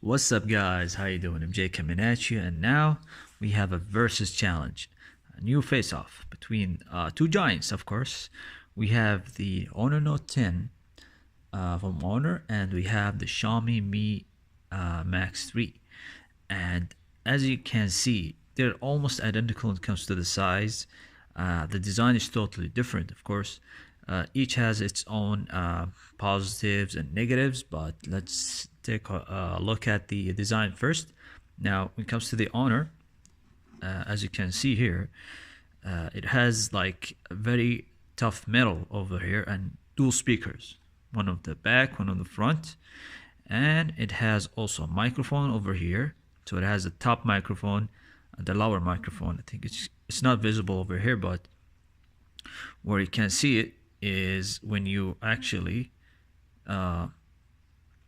What's up, guys? How you doing? I'm Jay coming at you, and now we have a versus challenge, a new face-off between two giants. Of course, we have the Honor Note 10 from Honor, and we have the Xiaomi Mi Max 3. And as you can see, they're almost identical when it comes to the size. The design is totally different, of course. Each has its own positives and negatives, but let's take a look at the design first. Now, when it comes to the Honor, as you can see here, it has like a very tough metal over here and dual speakers, one on the back, one on the front, and it has also a microphone over here. So it has the top microphone and the lower microphone. I think it's not visible over here, but where you can see it is when you actually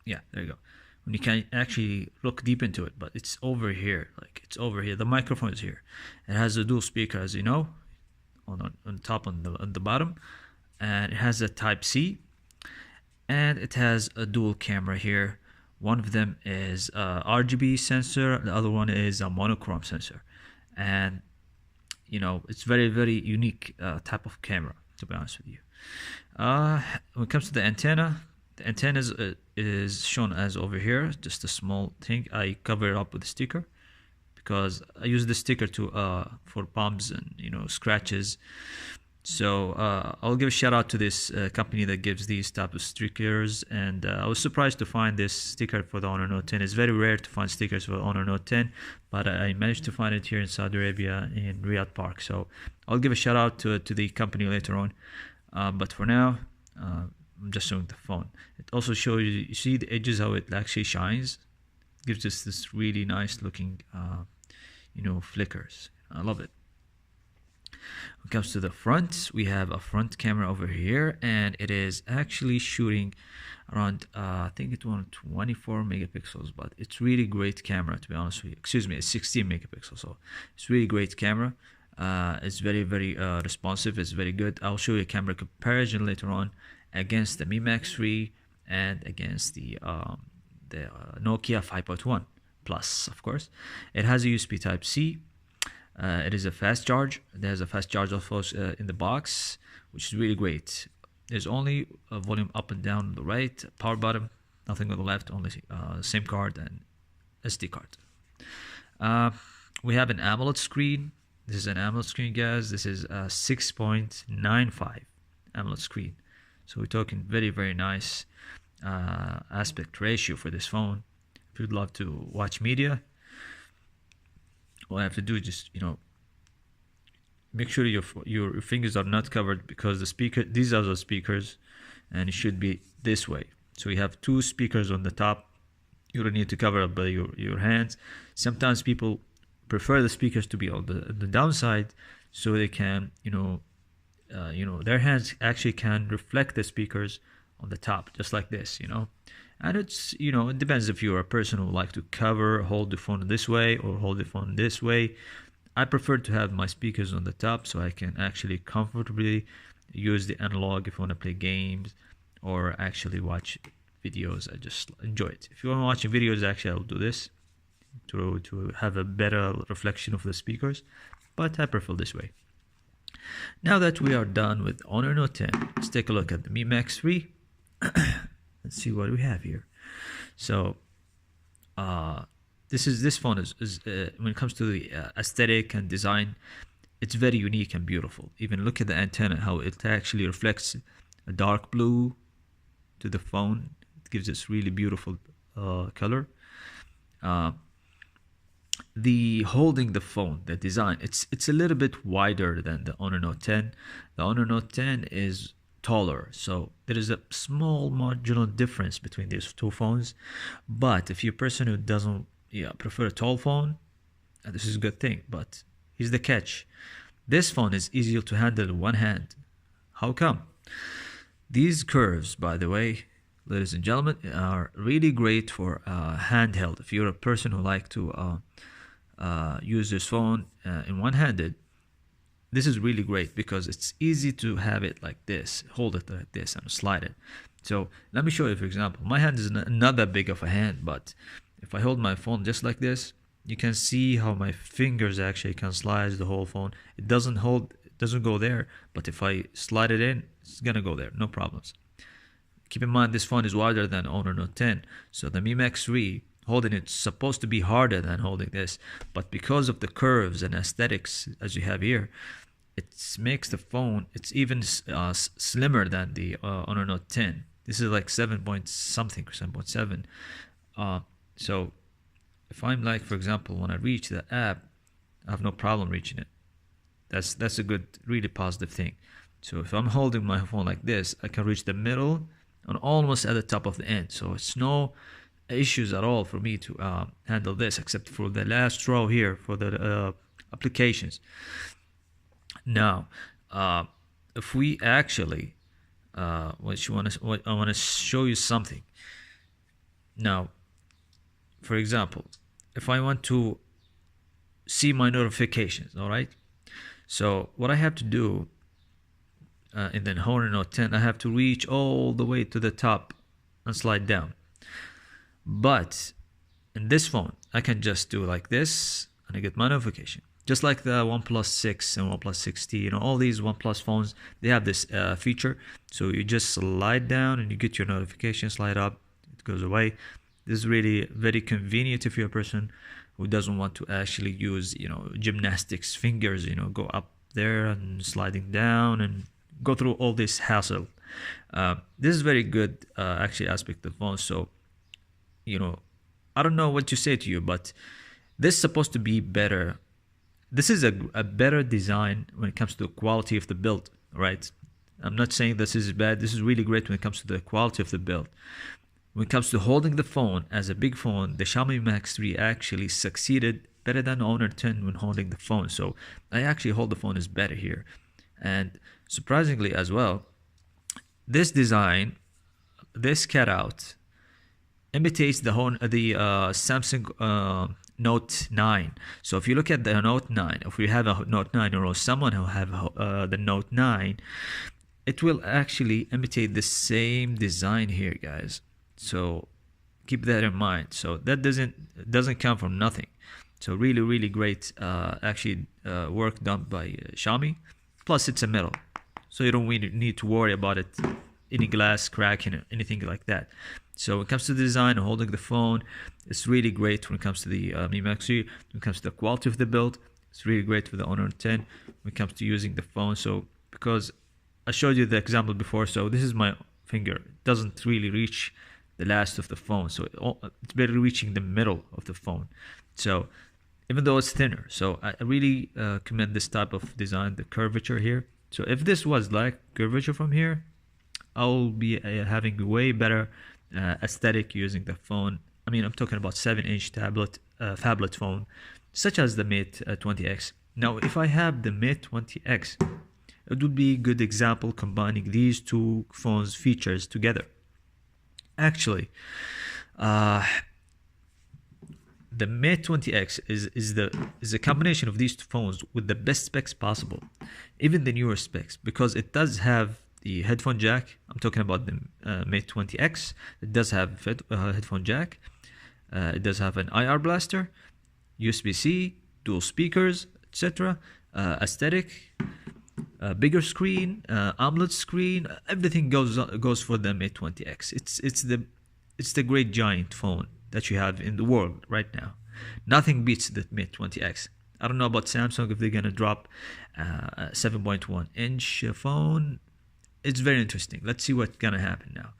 yeah, there you go, when you can actually look deep into it, but it's over here, like it's over here. The microphone is here. It has a dual speaker, as you know, on top, on the bottom, and it has a type C, and it has a dual camera here. One of them is RGB sensor, the other one is a monochrome sensor, and you know, it's very unique type of camera, to be honest with you. When it comes to the antenna is shown as over here, just a small thing. I cover it up with a sticker because I use the sticker to for bumps and, you know, scratches. So I'll give a shout out to this company that gives these type of stickers, and I was surprised to find this sticker for the Honor Note 10. It's very rare to find stickers for the Honor Note 10, but I managed to find it here in Saudi Arabia in Riyadh Park. So I'll give a shout out to the company later on. But for now, I'm just showing the phone. It also shows you see the edges, how it actually shines. It gives us this really nice looking, you know, flickers. I love it. When it comes to the front, we have a front camera over here, and it is actually shooting around, I think it's 24 megapixels, but it's really great camera, to be honest with you. Excuse me, it's 16 megapixels, so it's really great camera. It's very responsive. It's very good. I'll show you a camera comparison later on against the Mi Max 3 and against the Nokia 5.1 Plus. Of course, it has a USB Type C. It is a fast charge. There's a fast charge also in the box, which is really great. There's only a volume up and down on the right, power button, nothing on the left, only SIM card and SD card. We have an AMOLED screen. This is an AMOLED screen, guys. This is a 6.95 AMOLED screen. So we're talking very nice aspect ratio for this phone. If you'd love to watch media, all I have to do is just, you know, make sure your fingers are not covered, because the speaker, these are the speakers, and it should be this way. So you have two speakers on the top. You don't need to cover up by your hands. Sometimes people prefer the speakers to be on the downside, so they can, you know, their hands actually can reflect the speakers on the top, just like this, you know. And it's, you know, it depends if you're a person who like to hold the phone this way or hold the phone this way. I prefer to have my speakers on the top so I can actually comfortably use the analog if I want to play games or actually watch videos. I just enjoy it. If you want to watch videos, actually I'll do this to have a better reflection of the speakers, but I prefer this way. Now that we are done with Honor Note 10, let's take a look at the Mi Max 3. Let's see what we have here. So this phone is when it comes to the aesthetic and design, it's very unique and beautiful. Even look at the antenna, how it actually reflects a dark blue to the phone. It gives this really beautiful color. The holding the phone, the design, it's a little bit wider than the Honor Note 10. The Honor Note 10 is taller, so there is a small marginal difference between these two phones. But if you're a person who doesn't prefer a tall phone, this is a good thing. But here's the catch: this phone is easier to handle in one hand. How come? These curves, by the way, ladies and gentlemen, are really great for handheld. If you're a person who like to use this phone in one-handed, this is really great because it's easy to have it like this, hold it like this and slide it. So let me show you, for example, my hand is not that big of a hand, but If I hold my phone just like this, you can see how my fingers actually can slide the whole phone. It doesn't go there, but if I slide it in, it's gonna go there, no problems. Keep in mind this phone is wider than Honor Note 10, so the Mi Max 3 holding it's supposed to be harder than holding this, but because of the curves and aesthetics as you have here, it makes the phone, it's even slimmer than the Honor Note 10. This is like 7 point something or 7.7. So if I'm like, for example, when I reach the app, I have no problem reaching it. That's a good, really positive thing. So if I'm holding my phone like this, I can reach the middle and almost at the top of the end. So it's no issues at all for me to handle this, except for the last row here for the applications. Now, if we actually, I want to show you something. Now, for example, if I want to see my notifications, all right? So what I have to do in the Honor Note 10, I have to reach all the way to the top and slide down. But in this phone, I can just do like this and I get my notification. Just like the OnePlus 6 and OnePlus 6T, all these OnePlus phones, they have this feature. So you just slide down and you get your notification, slide up, it goes away. This is really very convenient if you're a person who doesn't want to actually use, gymnastics fingers, go up there and sliding down and go through all this hassle. This is very good, actually, aspect of the phone. So, I don't know what to say to you, but this is supposed to be better. This is a better design when it comes to the quality of the build, right? I'm not saying this is bad. This is really great when it comes to the quality of the build. When it comes to holding the phone as a big phone, the Xiaomi Max 3 actually succeeded better than Honor 10 when holding the phone. So I actually hold the phone is better here. And surprisingly as well, this design, this cutout, imitates the Samsung Note 9. So if you look at the Note 9, if you have a Note 9 or someone who have the Note 9, it will actually imitate the same design here, guys. So keep that in mind. So that doesn't come from nothing. So really, really great work done by Xiaomi. Plus it's a metal, so you don't really need to worry about it, any glass cracking, anything like that. So when it comes to the design and holding the phone, it's really great when it comes to the Mi Max 3. When it comes to the quality of the build, it's really great with the Honor 10. When it comes to using the phone, so because I showed you the example before, so this is my finger. It doesn't really reach the last of the phone, so it's barely reaching the middle of the phone. So even though it's thinner, so I really commend this type of design, the curvature here. So if this was like curvature from here, I'll be having way better aesthetic using the phone. I mean, I'm talking about 7-inch phablet phone, such as the Mate 20X. Now, if I have the Mate 20X, it would be a good example combining these two phones' features together. Actually, the Mate 20X is a combination of these two phones with the best specs possible, even the newer specs, because it does have the headphone jack. I'm talking about the Mate 20X. It does have headphone jack. It does have an IR blaster, USB-C, dual speakers, etc. Aesthetic, bigger screen, AMOLED screen. Everything goes for the Mate 20X. It's the great giant phone that you have in the world right now. Nothing beats the Mate 20X. I don't know about Samsung, if they're gonna drop a 7.1-inch phone. It's very interesting. Let's see what's gonna happen now.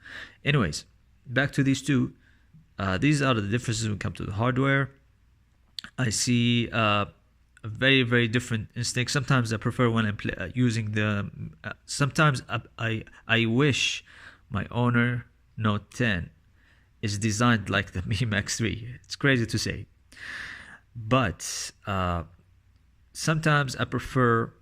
Anyways, back to these two. These are the differences when it comes to the hardware. I see a very, very different instinct. Sometimes I prefer when I'm using the. Sometimes I wish my Honor Note 10 is designed like the Mi Max 3. It's crazy to say, but sometimes I prefer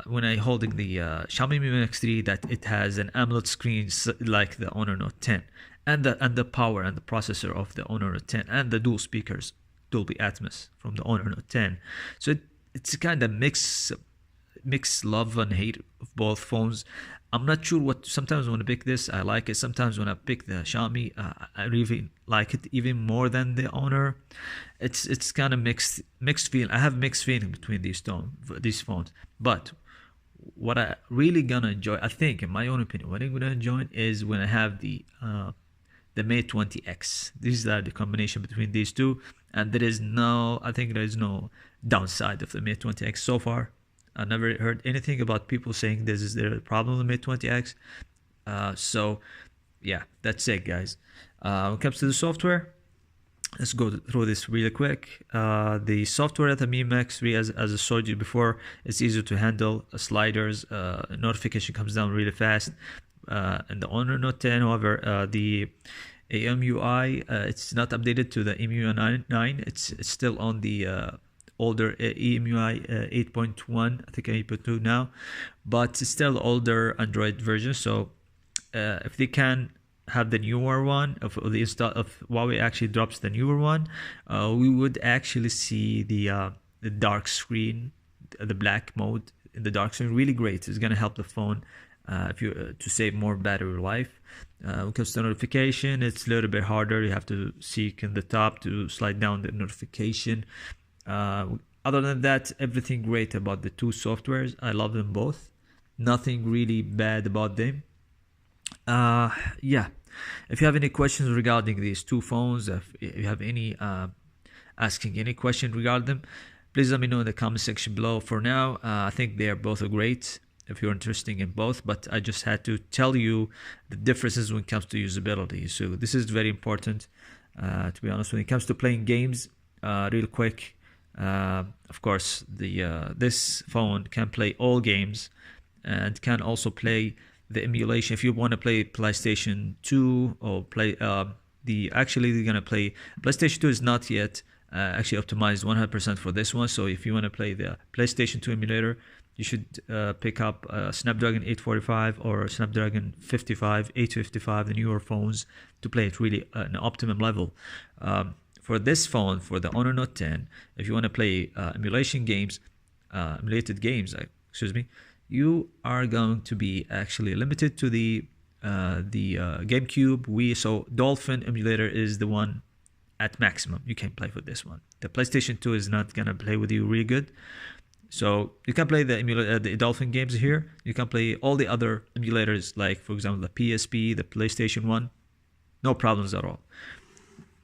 when I holding the Xiaomi Mi Max 3 that it has an AMOLED screen like the Honor Note 10, and the power and the processor of the Honor Note 10, and the dual speakers, Dolby Atmos from the Honor Note 10. So it's kind of mix love and hate of both phones. I'm not sure what. Sometimes when I pick this, I like it. Sometimes when I pick the Xiaomi, I really like it even more than the Honor. It's kind of mixed feeling. I have mixed feeling between these phones. But what I really gonna enjoy, I think, in my own opinion, what I'm gonna enjoy is when I have the Mate 20X. These are the combination between these two, and I think there is no downside of the Mate 20X so far. I never heard anything about people saying this is their problem with Mate 20X. So yeah, that's it, guys. When it comes to the software, let's go through this really quick. The software at the Mi Max 3, as I showed you before, it's easier to handle. Sliders, notification comes down really fast. And the Honor Note 10, however, the EMUI, it's not updated to the EMUI 9. It's still on the older EMUI 8.1, I think 8.2 now, but it's still older Android version. So if they can have the newer one, of Huawei actually drops the newer one, we would actually see the dark screen, the black mode in the dark screen, really great. It's gonna help the phone if you to save more battery life. When it comes to notification, it's a little bit harder. You have to seek in the top to slide down the notification. Other than that, everything great about the two softwares. I love them both. Nothing really bad about them. Yeah, if you have any questions regarding these two phones, if you have any asking any question regarding them, please let me know in the comment section below. For now, I think they are both great if you're interested in both, but I just had to tell you the differences when it comes to usability. So this is very important, to be honest. When it comes to playing games, real quick, of course, this phone can play all games and can also play the emulation. If you want to play PlayStation 2 or play actually they're gonna play PlayStation 2 is not yet actually optimized 100% for this one. So if you want to play the PlayStation 2 emulator, you should pick up Snapdragon 845 or Snapdragon 855, the newer phones, to play it really at an optimum level. For this phone, for the Honor Note 10, if you want to play emulated games, excuse me, you are going to be actually limited to the GameCube, Wii. So Dolphin emulator is the one at maximum you can play with this one. The PlayStation 2 is not gonna play with you really good. So you can play the Dolphin games here. You can play all the other emulators, like for example the PSP, the PlayStation 1, no problems at all.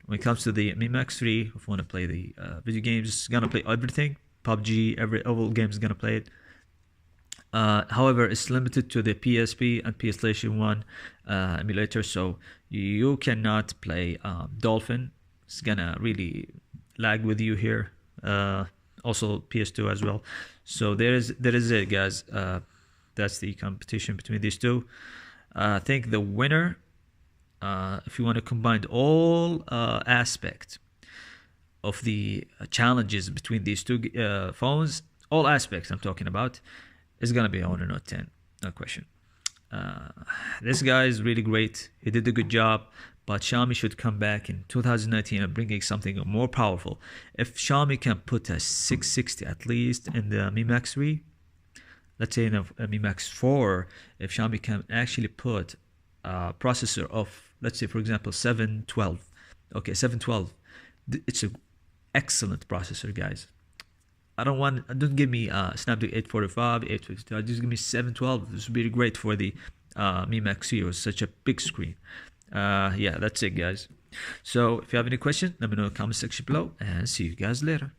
When it comes to the Mi Max 3, if you want to play the video games, it's gonna play everything. PUBG, all games is gonna play it. However, it's limited to the PSP and PS 1 emulator, so you cannot play Dolphin. It's gonna really lag with you here. Also PS2 as well. So there is it, guys. That's the competition between these two. I think the winner, if you want to combine all aspects of the challenges between these two phones, all aspects I'm talking about, is gonna be Honor Note 10, no question. This guy is really great. He did a good job, but Xiaomi should come back in 2019 and bringing something more powerful. If Xiaomi can put a 660 at least in the Mi Max 3, let's say in a Mi Max 4, if Xiaomi can actually put a processor of, let's say for example 712, okay, 712, it's an excellent processor, guys. Don't give me Snapdragon 845, 852, just give me 712. This would be great for the Mi Max 3. It was such a big screen. Yeah, that's it, guys. So if you have any questions, let me know in the comment section below, and see you guys later.